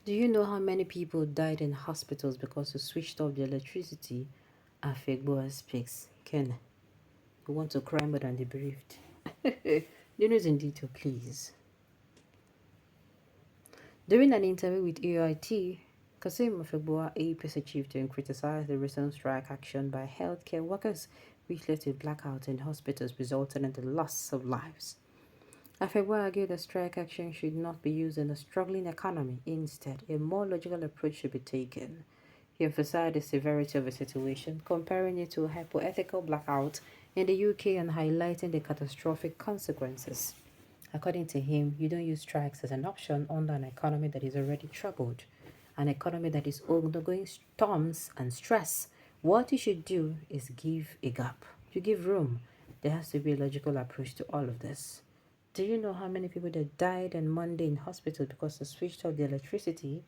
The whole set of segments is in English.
Do you know how many people died in hospitals because they switched off the electricity? Afegbua speaks. Ken, you want to cry more than the bereaved? The news in detail, please. During an interview with AIT, Kasim Afegbua, a peace chieftain, criticized the recent strike action by healthcare workers, which led to blackout in hospitals, resulting in the loss of lives. Afegbua argued that strike action should not be used in a struggling economy. Instead, a more logical approach should be taken. He emphasized the severity of the situation, comparing it to a hypothetical blackout in the UK and highlighting the catastrophic consequences. According to him, you don't use strikes as an option under an economy that is already troubled, an economy that is undergoing storms and stress. What you should do is give a gap. You give room. There has to be a logical approach to all of this. Do you know how many people that died on Monday in hospital because they switched off the electricity?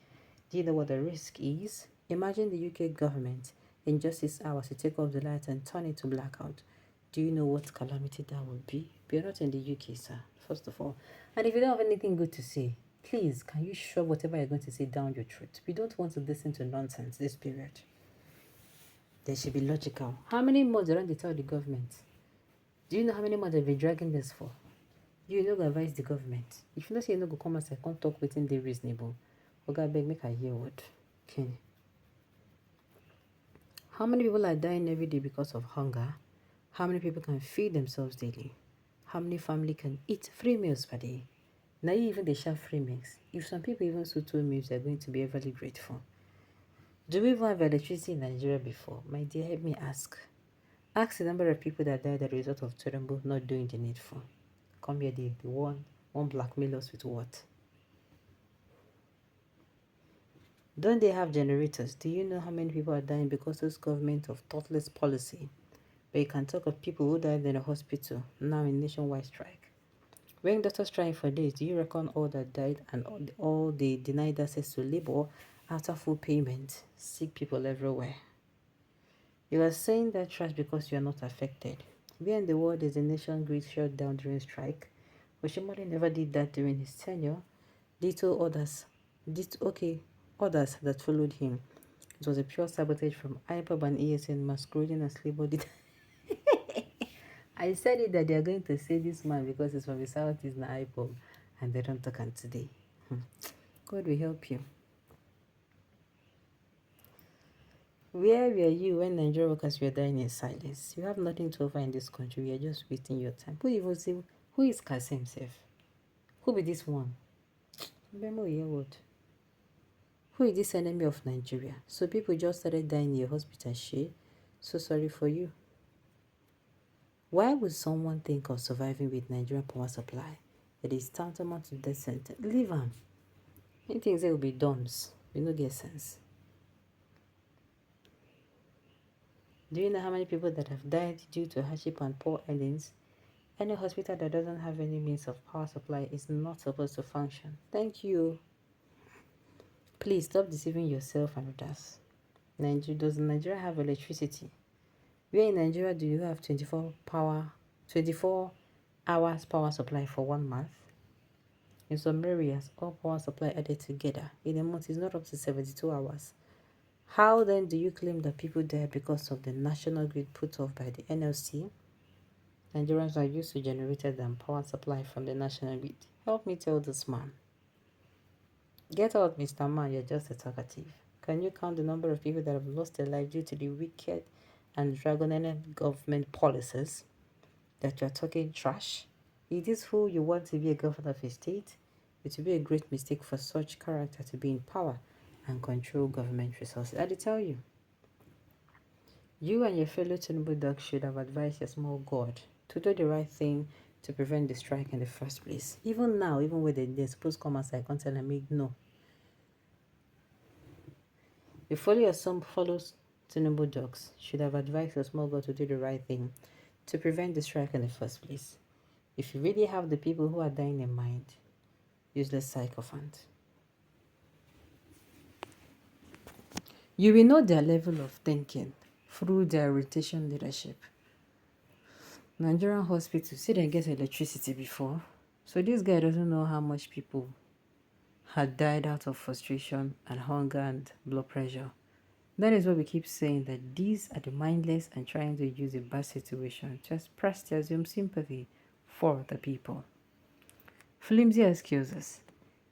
Do you know what the risk is? Imagine the UK government in just 6 hours to take off the light and turn it to blackout. Do you know what calamity that would be? We're not in the UK, sir, first of all. And if you don't have anything good to say, please, can you shove whatever you're going to say down your throat? We don't want to listen to nonsense this period. They should be logical. How many months don't they tell the government? Do you know how many months they've been dragging this for? You no go advise the government. If you know say you no go come outside, come talk wetin dey reasonable. Oga abeg make I hear word. Okay. How many people are dying every day because of hunger? How many people can feed themselves daily? How many family can eat 3 meals per day? Now you even they share 3 meals. If some people even do 2 meals, they're going to be everly grateful. Do we even have electricity in Nigeria before? My dear, help me ask. Ask the number of people that died as a result of Turumbu not doing the needful. Come here, the one blackmail us with what? Don't they have generators? Do you know how many people are dying because of this government of thoughtless policy? But you can talk of people who died in a hospital, now in nationwide strike. When doctors trying for days, do you reckon all that died and all they denied access to labor after full payment? Sick people everywhere. You are saying that trash because you are not affected. Where in the world is the nation grid shut down during strike? Oshimole never did that during his tenure. Ditto others. Others that followed him. It was a pure sabotage from IPOB and ESN masquerading as labor. I said it that they are going to say this man because he's from the south is an IPOB and they don't talk on today. God will help you. Where were you when Nigerian workers were dying in silence? You have nothing to offer in this country. We are just wasting your time. Who even say who is Kasim himself? Who be this one? Remember your word. Who is this enemy of Nigeria? So people just started dying in your hospital, she. So sorry for you. Why would someone think of surviving with Nigerian power supply? It is tantamount to death sentence. Leave them. He thinks they will be dumbs. We no get sense. Do you know how many people that have died due to hardship and poor earnings? Any hospital that doesn't have any means of power supply is not supposed to function. Thank you. Please stop deceiving yourself and others. Does Nigeria have electricity? Where in Nigeria do you have 24 hours power supply for 1 month? In some areas, all power supply added together in a month is not up to 72 hours. How then do you claim that people died because of the national grid put off by the Nlc? Nigerians are used to generated and power supply from the national grid. Help me tell this man. Get out, Mr. Man, you're just a talkative. Can you count the number of people that have lost their life due to the wicked and dragon government policies that you're talking trash? Is this who you want to be a governor of a state? It would be a great mistake for such character to be in power and control government resources. I tell you, you and your fellow Tinubu dogs should have advised your small god to do the right thing to prevent the strike in the first place. Even now, even when they're supposed to come outside, can't tell them, no. The follow your son follows Tinubu dogs should have advised your small god to do the right thing to prevent the strike in the first place. If you really have the people who are dying in mind, useless sycophant. You will know their level of thinking through their rotation leadership. Nigerian hospitals, see they get electricity before. So this guy doesn't know how much people had died out of frustration and hunger and blood pressure. That is why we keep saying that these are the mindless and trying to use a bad situation to express to assume sympathy for the people. Flimsy excuses.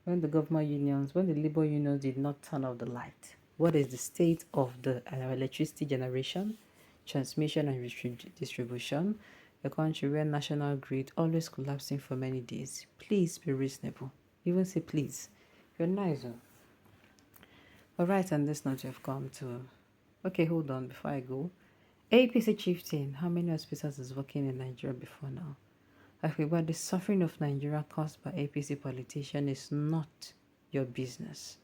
When the labor unions did not turn off the light, what is the state of the electricity generation, transmission and distribution? A country where national grid always collapsing for many days. Please be reasonable. Even say please. You're nice. Oh. All right, on this note, you've come to. Okay, hold on before I go. APC chieftain, how many hospitals is working in Nigeria before now? Afegbua, the suffering of Nigeria caused by APC politician is not your business.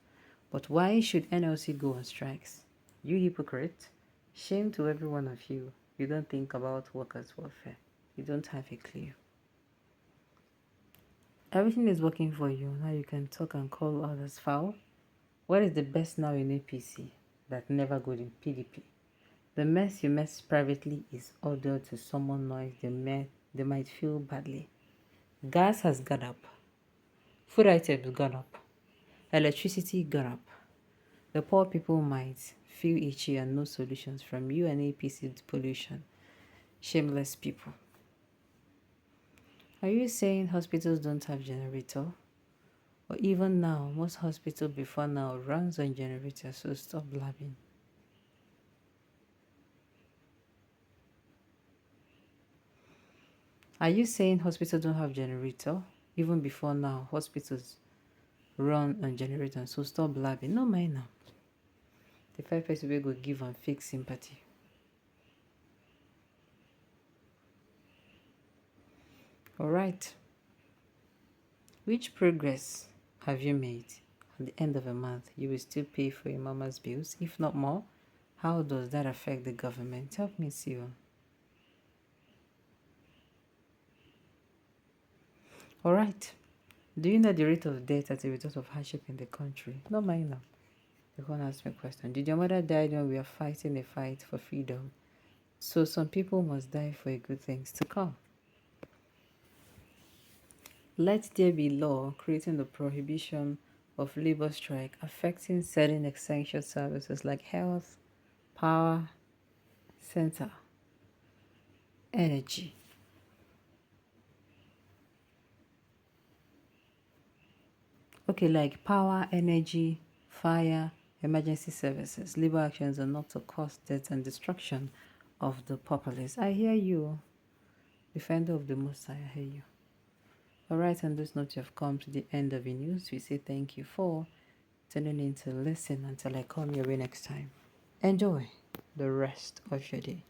But why should NLC go on strikes? You hypocrite. Shame to every one of you. You don't think about workers' welfare. You don't have a clue. Everything is working for you. Now you can talk and call others foul. What is the best now in APC that never good in PDP? The mess you mess privately is order to someone noise they might feel badly. Gas has gone up. Food items gone up. Electricity gone up. The poor people might feel itchy and no solutions from you and APC pollution. Shameless people. Are you saying hospitals don't have generator? Or even now, most hospitals before now runs on generators, so stop blabbing. Are you saying hospitals don't have generator? Even before now, hospitals run on generators, so stop blabbing. No mind now. The 5 person will go give and fake sympathy. Alright. Which progress have you made? At the end of a month, you will still pay for your mama's bills, if not more. How does that affect the government? Help me see you. Alright. Do you know the rate of death as a result of hardship in the country? No mind now. They're going to ask me a question. Did your mother die when we are fighting a fight for freedom? So some people must die for good things to come. Let there be law creating the prohibition of labor strike affecting certain essential services like health, power, center, energy. Okay, like power, energy, fire, emergency services. Labor actions are not to cause death and destruction of the populace. I hear you. Defender of the Most High, I hear you. Alright, on this note, you have come to the end of the news. We say thank you for tuning in to listen until I come your way next time. Enjoy the rest of your day.